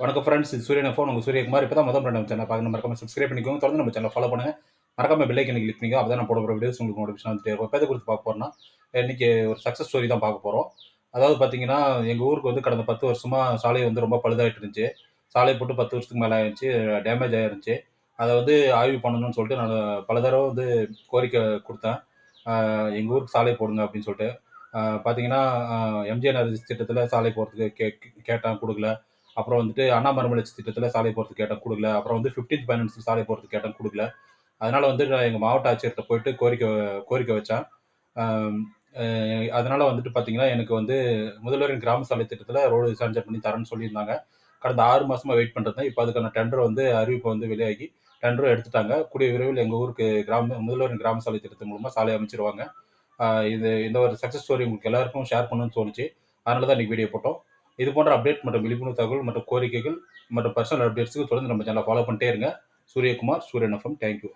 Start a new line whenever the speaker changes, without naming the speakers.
வணக்கம் ஃப்ரெண்ட்ஸ், இது சூரியன் எஃப்எம். உங்க சூரியகுமார். இப்பதான் முதல் நம்ம சேனல் பார்க்கணும், மறக்காம சப்ஸ்கிரைப் பண்ணிக்கோங்க. தொடர்ந்து நம்ம சேனல் ஃபாலோ பண்ணுங்க. மறக்காம பெல் ஐக்கனை கிளிக் பண்ணிக்கோங்க. அப்பதான் நான் போடுற வீடியோஸ் உங்களுக்கு நோட்டிஃபிகேஷன் வந்துட்டே இருக்கும். இப்போ எதை குறித்து பார்க்க போறோம்னா, இன்னைக்கு ஒரு சக்ஸஸ் ஸ்டோரி தான் பார்க்க போறோம். அதாவது பார்த்தீங்கன்னா, எங்க ஊருக்கு வந்து கடந்த 10 வருஷமா சாலை வந்து ரொம்ப பழுதாயிட்டு இருந்துச்சு. சாலை போட்டு 10 வருஷத்துக்கு மேல ஆயிருச்சு. டேமேஜ் ஆயிருந்துச்சு. அத வந்து ஆய்வு பண்ணணும்னு சொல்லிட்டு நான் பல தடவ வந்து கோரிக்கை குடுத்தேன். எங்க ஊருக்கு சாலை போடுங்க அப்படின்னு சொல்லிட்டு. பார்த்தீங்கன்னா, எம்ஜிஆர் நகர் திட்டத்தில சாலை போடுறதுக்கு கேட்டேன், குடுக்கல. அப்புறம் வந்துட்டு அண்ணா மறுமலர்ச்சி திட்டத்தில சாலை போடுறதுக்கு கேட்டேன், குடுக்கல. அப்புறம் வந்து 15த் ஃபைனான்ஸ் சாலை போடுறதுக்கு கேட்டேன், குடுக்கல. அதனால வந்து நான் எங்க மாவட்ட ஆட்சியர்ட்ட போயிட்டு கோரிக்கை வச்சேன். அம் அ அதனால வந்துட்டு பார்த்தீங்கன்னா, எனக்கு வந்து முதல்வரின் கிராம சாலை திட்டத்தில ரோடு சாங்ஷன் பண்ணி தரேன்னு சொல்லியிருந்தாங்க. கடந்த 6 மாசமா வெயிட் பண்ணிட்டு இப்ப அதுக்கான டெண்டர் வந்து அறிவிப்பு வந்து வெளியாகி, டெண்டரும் எடுத்துட்டாங்க. கூடிய விரைவில் எங்க ஊருக்கு முதல்வரின் கிராம சாலை திட்டத்தின் மூலமா சாலை அமைச்சிருவாங்க. அ இந்த ஒரு சக்ஸஸ் ஸ்டோரி உங்களுக்கு எல்லாருக்கும் ஷேர் பண்ணணும்னு தோணுச்சு. அதனால தான் இன்னைக்கு வீடியோ போட்டோம். இது போன்ற அப்டேட் மற்றும் விழிப்புணர்வு தகவல் மற்றும் கோரிக்கைகள் மற்றும் பர்சனல் அப்டேட்ஸ்க்கு தொடர்ந்து நம்ம சேனலை ஃபாலோ பண்ணிட்டே இருங்க. சூரியகுமார், சூரியன் எஃப்எம். Thank you.